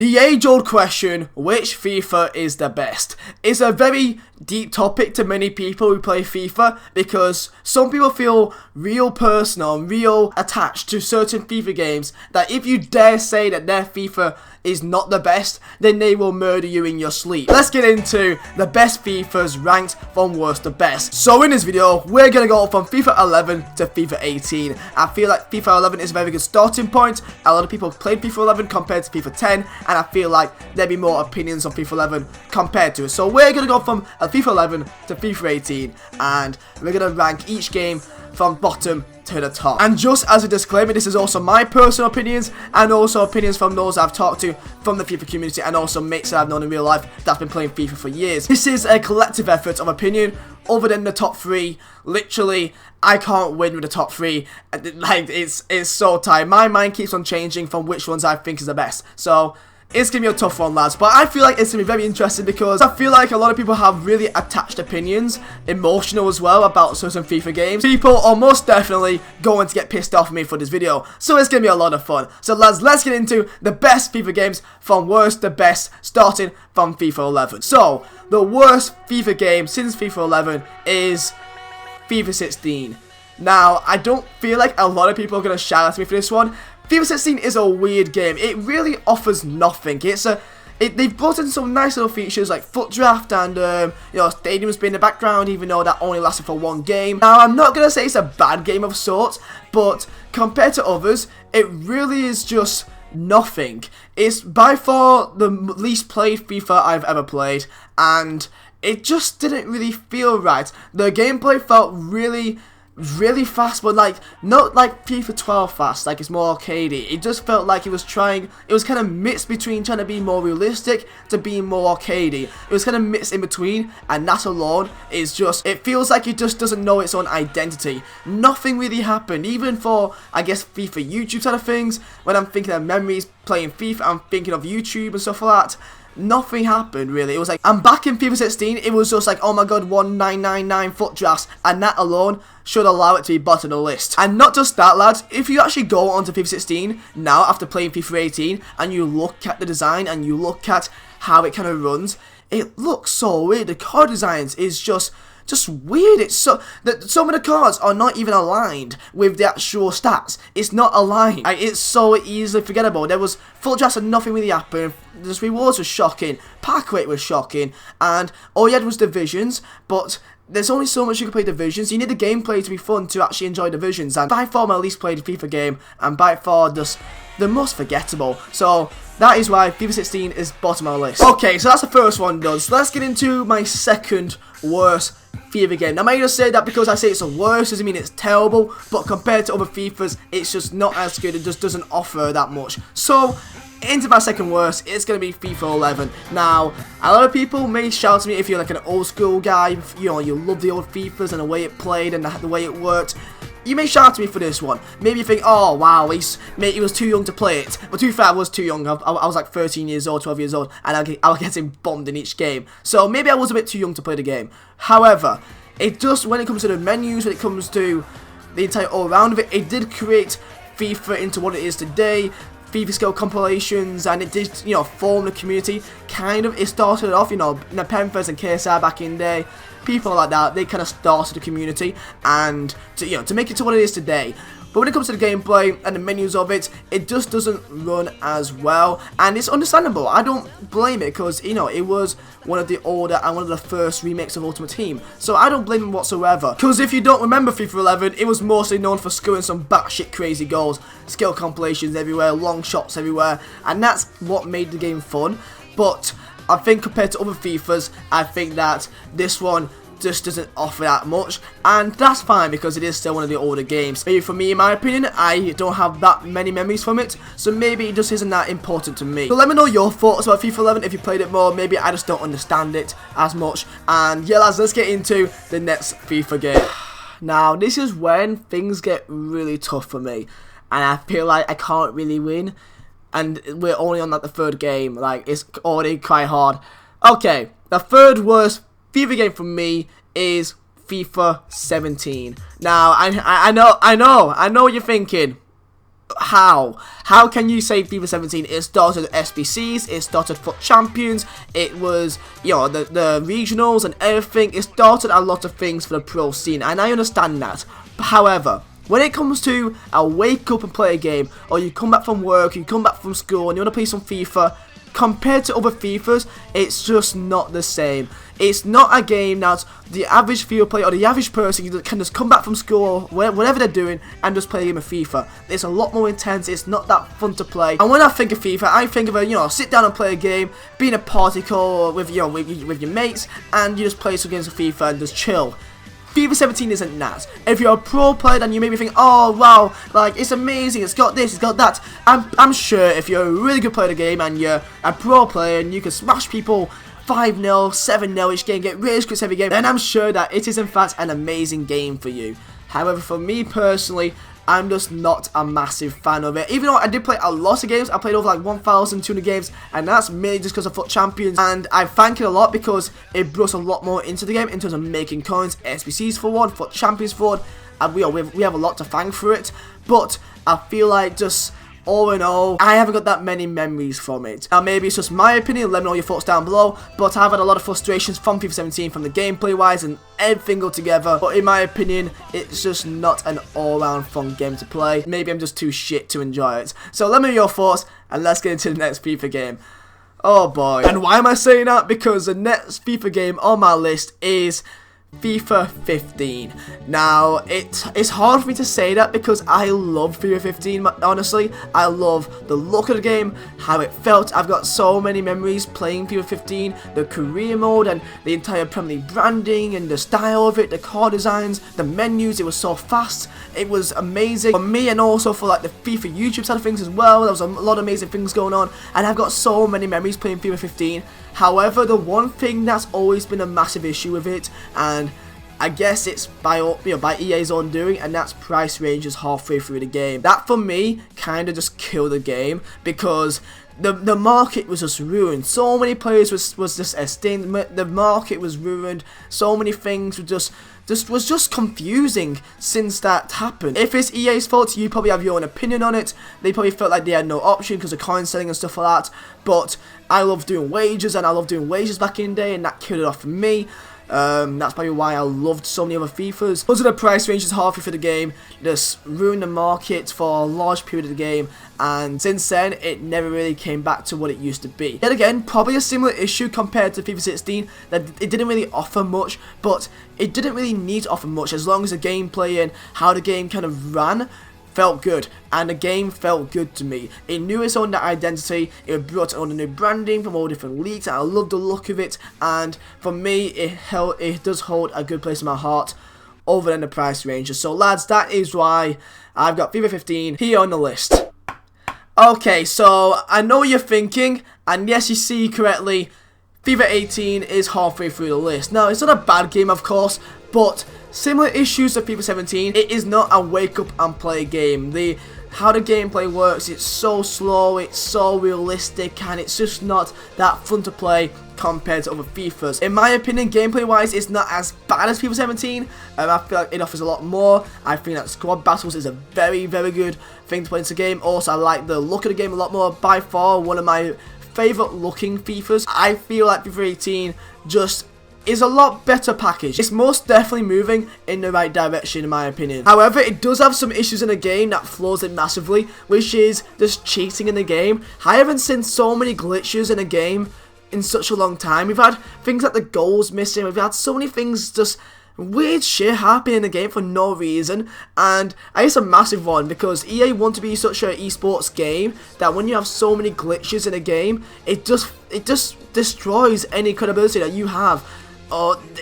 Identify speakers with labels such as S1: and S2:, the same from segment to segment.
S1: The age-old question, which FIFA is the best? It's a very deep topic to many people who play FIFA because some people feel real personal and real attached to certain FIFA games that if you dare say that their FIFA is not the best, then they will murder you in your sleep. Let's get into the best FIFAs ranked from worst to best. So in this video, we're going to go from FIFA 11 to FIFA 18. I feel like FIFA 11 is a very good starting point. A lot of people played FIFA 11 compared to FIFA 10, and I feel like there'd be more opinions on FIFA 11 compared to it. So we're going to go from FIFA 11 to FIFA 18, and we're going to rank each game from bottom to the top. And just as a disclaimer, this is also my personal opinions and also opinions from those I've talked to from the FIFA community and also mates that I've known in real life that's been playing FIFA for years. This is a collective effort of opinion. Other than the top three, literally, I can't win with the top three. Like, it's so tight. My mind keeps on changing from which ones I think is the best. So it's going to be a tough one, lads, but I feel like it's going to be very interesting because I feel like a lot of people have really attached opinions, emotional as well, about certain FIFA games. People are most definitely going to get pissed off at me for this video, so it's going to be a lot of fun. So lads, let's get into the best FIFA games from worst to best, starting from FIFA 11. So, the worst FIFA game since FIFA 11 is FIFA 16. Now, I don't feel like a lot of people are going to shout at me for this one. FIFA 16 is a weird game. It really offers nothing. They've brought in some nice little features like foot draft and stadiums being in the background, even though that only lasted for one game. Now, I'm not gonna say it's a bad game of sorts, but compared to others, it really is just nothing. It's by far the least played FIFA I've ever played, and it just didn't really feel right. The gameplay felt really fast, but like not like FIFA 12 fast, like it's more arcadey. It just felt like it was kind of mixed between trying to be more realistic to being more arcadey. It was kind of mixed in between, and that alone is just, it feels like it just doesn't know its own identity. Nothing really happened, even for, I guess, FIFA YouTube side of things. When I'm thinking of memories playing FIFA, I'm thinking of YouTube and stuff like that. Nothing happened really. It was like, I'm back in FIFA 16, it was just like, oh my god, 1999 foot drafts, and that alone should allow it to be bottom of the list. And not just that, lads, if you actually go onto FIFA 16 now after playing FIFA 18 and you look at the design and you look at how it kind of runs, it looks so weird. The card designs is just weird. It's so that some of the cards are not even aligned with the actual stats. It's not aligned. It's so easily forgettable. There was full drafts and nothing really happened. The rewards were shocking. Pack rate was shocking, and all you had was divisions. But there's only so much you can play divisions. You need the gameplay to be fun to actually enjoy divisions. And by far my least played FIFA game, and by far just the most forgettable. So that is why FIFA 16 is bottom of the list. Okay, so that's the first one done. So let's get into my second worst FIFA game. Now, I may just say that because I say it's the worst doesn't mean it's terrible, but compared to other FIFAs, it's just not as good. It just doesn't offer that much. So into my second worst, it's going to be FIFA 11. Now, a lot of people may shout at me if you're like an old school guy, you love the old FIFAs and the way it played and the way it worked. You may shout at me for this one. Maybe you think, oh wow, he was too young to play it. But to be fair, I was too young. I was like 13 years old, 12 years old, and I was getting bombed in each game. So maybe I was a bit too young to play the game. However, it just, when it comes to the menus, when it comes to the entire all-round of it, it did create FIFA into what it is today. FIFA skill compilations, and it did, form the community. It started off, Nepenthes and KSI back in the day. People like that, they kind of started the community, and to make it to what it is today. But when it comes to the gameplay and the menus of it, it just doesn't run as well, and it's understandable. I don't blame it because it was one of the older and one of the first remakes of Ultimate Team, so I don't blame it whatsoever. Because if you don't remember FIFA 11, it was mostly known for scoring some batshit crazy goals, skill compilations everywhere, long shots everywhere, and that's what made the game fun. But I think compared to other FIFAs, I think that this one just doesn't offer that much, and that's fine because it is still one of the older games. Maybe for me, in my opinion, I don't have that many memories from it, so maybe it just isn't that important to me. So let me know your thoughts about FIFA 11 if you played it more. Maybe I just don't understand it as much. And yeah, lads, let's get into the next FIFA game. Now, this is when things get really tough for me, and I feel like I can't really win, and we're only on like the third game. Like, it's already quite hard. Okay, the third worst FIFA game for me is FIFA 17. Now, I know what you're thinking. How can you say FIFA 17? It started SBCs, it started FUT Champions, it was, you know, the regionals and everything. It started a lot of things for the pro scene, and I understand that. However, when it comes to a wake up and play a game, or you come back from work, you come back from school, and you want to play some FIFA, compared to other FIFAs, it's just not the same. It's not a game that the average FIFA player or the average person can just come back from school or whatever they're doing and just play a game of FIFA. It's a lot more intense. It's not that fun to play. And when I think of FIFA, I think of sit down and play a game, be in a party call with with your mates, and you just play some games of FIFA and just chill. FIFA 17 isn't that. If you're a pro player, then you maybe think, oh wow, like it's amazing, it's got this, it's got that. I'm sure if you're a really good player of the game and you're a pro player and you can smash people 5-0, 7-0 each game, get rage quits every game, then I'm sure that it is in fact an amazing game for you. However, for me personally, I'm just not a massive fan of it. Even though I did play a lot of games, I played over like 1,200 games, and that's mainly just because of FUT Champions. And I thank it a lot because it brought a lot more into the game in terms of making coins, SBCs for one, FUT Champions for one, and we have a lot to thank for it. But I feel like just all in all, I haven't got that many memories from it. Now maybe it's just my opinion, let me know your thoughts down below, but I've had a lot of frustrations from FIFA 17 from the gameplay wise and everything altogether, but in my opinion, it's just not an all-round fun game to play. Maybe I'm just too shit to enjoy it. So let me know your thoughts, and let's get into the next FIFA game. Oh boy. And why am I saying that? Because the next FIFA game on my list is FIFA 15. Now, it's hard for me to say that because I love FIFA 15, honestly. I love the look of the game, how it felt. I've got so many memories playing FIFA 15, the career mode and the entire Premier League branding and the style of it, the car designs, the menus. It was so fast. It was amazing for me and also for like the FIFA YouTube side of things as well. There was a lot of amazing things going on, and I've got so many memories playing FIFA 15. However, the one thing that's always been a massive issue with it, and I guess it's by EA's own doing, and that's price ranges halfway through the game. That for me kind of just killed the game because the market was just ruined. So many players was just extinct. The market was ruined. So many things were just confusing since that happened. If it's EA's fault, you probably have your own opinion on it. They probably felt like they had no option because of coin selling and stuff like that. But I love doing wages, and I love doing wages back in the day, and that killed it off for me. That's probably why I loved so many other FIFAs. Because of the price ranges halfway through the game, just ruined the market for a large period of the game, and since then it never really came back to what it used to be. Yet again, probably a similar issue compared to FIFA 16, that it didn't really offer much, but it didn't really need to offer much as long as the gameplay and how the game kind of ran felt good, and the game felt good to me. It knew its own identity, it brought on a new branding from all different leagues, and I love the look of it, and for me, it does hold a good place in my heart over than the price ranges. So lads, that is why I've got FIFA 15 here on the list. Okay, so I know what you're thinking, and yes, you see correctly, FIFA 18 is halfway through the list. Now, it's not a bad game, of course, but similar issues to FIFA 17, it is not a wake up and play game. How the gameplay works, it's so slow, it's so realistic, and it's just not that fun to play compared to other FIFAs. In my opinion, gameplay wise, it's not as bad as FIFA 17. I feel like it offers a lot more. I think that squad battles is a very, very good thing to play into the game. Also, I like the look of the game a lot more. By far, one of my favourite looking FIFAs. I feel like FIFA 18 just is a lot better package. It's most definitely moving in the right direction in my opinion. However, it does have some issues in the game that flaws it massively, which is just cheating in the game. I haven't seen so many glitches in a game in such a long time. We've had things like the goals missing, we've had so many things, just weird shit happening in the game for no reason, and I guess a massive one because EA want to be such an esports game that when you have so many glitches in a game, it just destroys any credibility that you have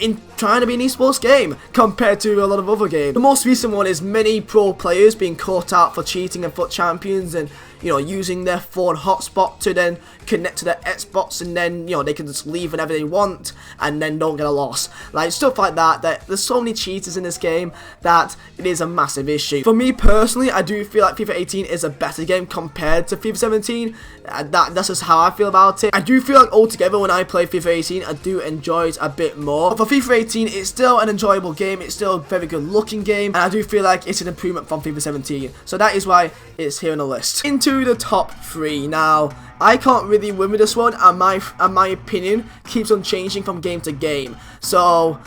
S1: in trying to be an esports game compared to a lot of other games. The most recent one is many pro players being caught out for cheating in FUT Champions, and using their phone hotspot to then connect to their Xbox, and then, they can just leave whenever they want and then don't get a loss. Like, stuff like that. There's so many cheaters in this game that it is a massive issue. For me personally, I do feel like FIFA 18 is a better game compared to FIFA 17. That's just how I feel about it. I do feel like altogether when I play FIFA 18, I do enjoy it a bit more. But for FIFA 18, it's still an enjoyable game. It's still a very good looking game, and I do feel like it's an improvement from FIFA 17. So that is why it's here on the list. Into the top 3. Now, I can't really win with this one, and my opinion keeps on changing from game to game. So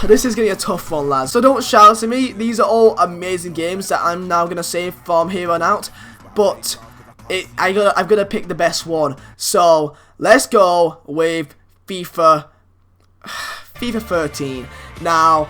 S1: this is going to be a tough one, lads. So don't shout at me. These are all amazing games that I'm now going to say from here on out. But I've got to pick the best one. So let's go with FIFA 13. Now,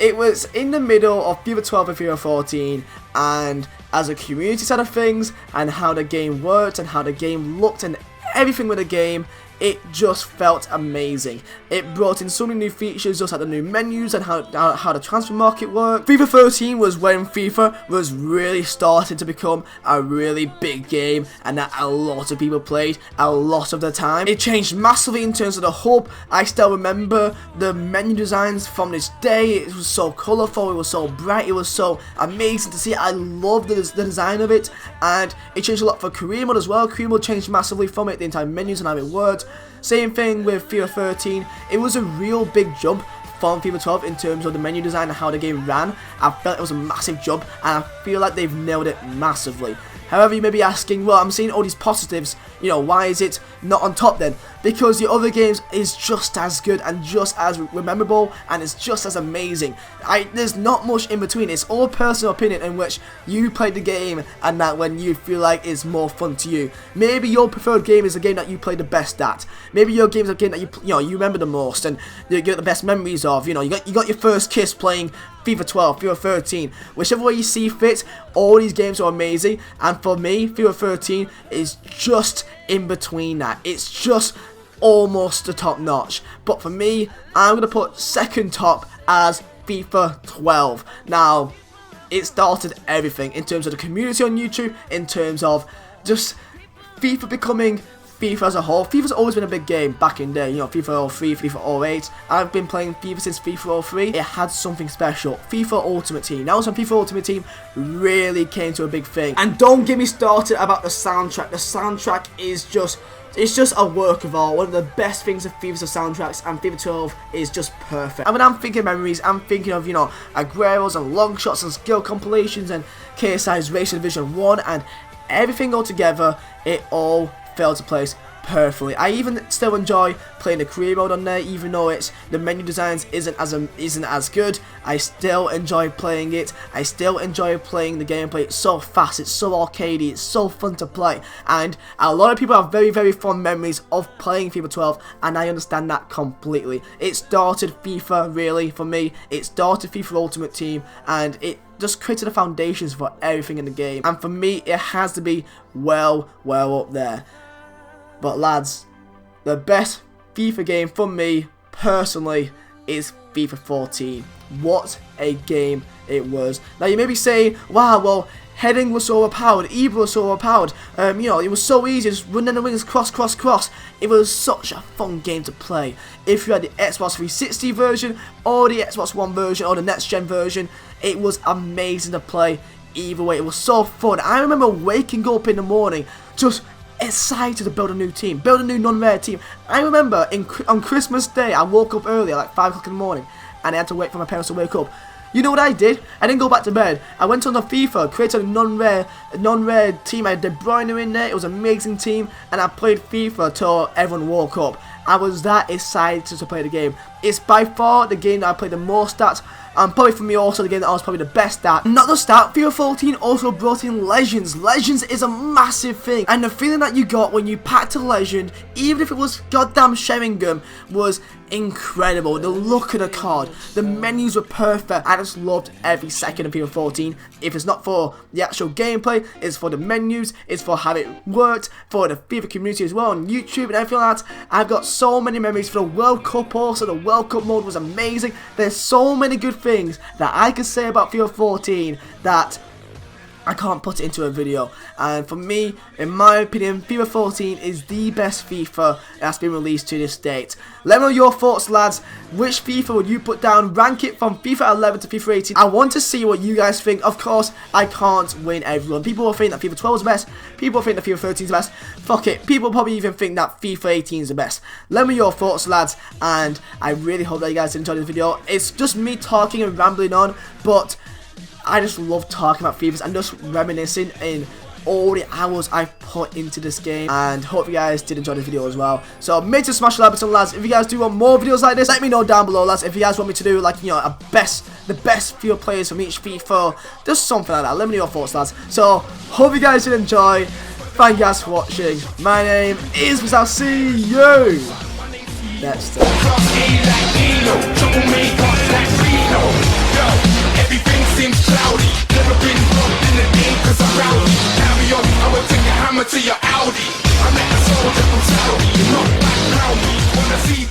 S1: it was in the middle of FIFA 12 and FIFA 14, and as a community side of things, and how the game worked, and how the game looked, and everything with the game, it just felt amazing. It brought in so many new features, just like the new menus and how the transfer market worked. FIFA 13 was when FIFA was really starting to become a really big game, and that a lot of people played a lot of the time. It changed massively in terms of the hub. I still remember the menu designs from this day. It was so colourful, it was so bright, it was so amazing to see. I loved the design of it, and it changed a lot for career mode as well. Career mode changed massively from it, the entire menus and how it worked. Same thing with FIFA 13. It was a real big jump from FIFA 12 in terms of the menu design and how the game ran. I felt it was a massive jump, and I feel like they've nailed it massively. However, you may be asking, well, I'm seeing all these positives, why is it not on top then? Because the other games is just as good and just as memorable, and it's just as amazing. There's not much in between. It's all personal opinion in which you play the game and that when you feel like it's more fun to you. Maybe your preferred game is a game that you play the best at. Maybe your game is a game that you remember the most and you get the best memories of. You got your first kiss playing FIFA 12, FIFA 13, whichever way you see fit. All these games are amazing, and for me, FIFA 13 is just in between that. It's just almost the top notch. But for me, I'm going to put second top as FIFA 12. Now, it started everything in terms of the community on YouTube, in terms of just FIFA becoming FIFA as a whole. FIFA's always been a big game back in the day, FIFA 03, FIFA 08. I've been playing FIFA since FIFA 03. It had something special. FIFA Ultimate Team. That was when FIFA Ultimate Team really came to a big thing. And don't get me started about the soundtrack. The soundtrack is just, it's just a work of art. One of the best things of FIFA's soundtracks, and FIFA 12 is just perfect. And when I'm thinking memories, I'm thinking of, Aguero's and long shots and skill compilations and KSI's Racing Division 1 and everything all together. It all fell to place perfectly. I even still enjoy playing the career mode on there, even though the menu designs isn't as good. I still enjoy playing it. I still enjoy playing the gameplay. It's so fast, it's so arcadey, it's so fun to play, and a lot of people have very, very fond memories of playing FIFA 12, and I understand that completely. It started FIFA, really, for me. It started FIFA Ultimate Team, and it just created the foundations for everything in the game, and for me, it has to be well up there. But lads, the best FIFA game for me, personally, is FIFA 14. What a game it was. Now you may be saying, wow, well, heading was so overpowered, Eva was so overpowered, it was so easy, just running the wings, cross. It was such a fun game to play. If you had the Xbox 360 version, or the Xbox One version, or the next gen version, it was amazing to play. Either way, it was so fun. I remember waking up in the morning, just excited to build a new team, build a new non-rare team. I remember on Christmas Day, I woke up early, like 5 o'clock in the morning, and I had to wait for my parents to wake up. You know what I did? I didn't go back to bed. I went on the FIFA, created a non-rare team. I had De Bruyne in there. It was an amazing team, and I played FIFA till everyone woke up. I was that excited to play the game. It's by far the game that I played the most at, and probably for me also the game that I was probably the best at. Not just that, FIFA 14 also brought in Legends. Legends is a massive thing, and the feeling that you got when you packed a Legend, even if it was goddamn Sheringham, was incredible. The look of the card, the menus were perfect. I just loved every second of FIFA 14. If it's not for the actual gameplay, it's for the menus, it's for how it worked, for the FIFA community as well on YouTube and everything like that. I've got so many memories for the World Cup also. The World Cup mode was amazing. There's so many good things that I could say about FIFA 14 that I can't put it into a video. And for me, in my opinion, FIFA 14 is the best FIFA that's been released to this date. Let me know your thoughts, lads. Which FIFA would you put down? Rank it from FIFA 11 to FIFA 18. I want to see what you guys think. Of course, I can't win everyone. People will think that FIFA 12 is the best. People think that FIFA 13 is the best. Fuck it. People probably even think that FIFA 18 is the best. Let me know your thoughts, lads. And I really hope that you guys enjoyed this video. It's just me talking and rambling on, but I just love talking about FIFA and just reminiscing in all the hours I've put into this game, and hope you guys did enjoy this video as well. So make sure to smash the like button, lads. If you guys do want more videos like this, let me know down below, lads. If you guys want me to do, like, you know, the best FIFA players from each FIFA, just something like that, let me know your thoughts, lads. So hope you guys did enjoy. Thank you guys for watching. My name is Vizeh. I'll see you next time.
S2: Everything seems cloudy. Never been robbed in the game cause I'm rowdy. Carry on, I'ma take a hammer to your Audi. I met a soldier from Saudi. Not back round me. Wanna see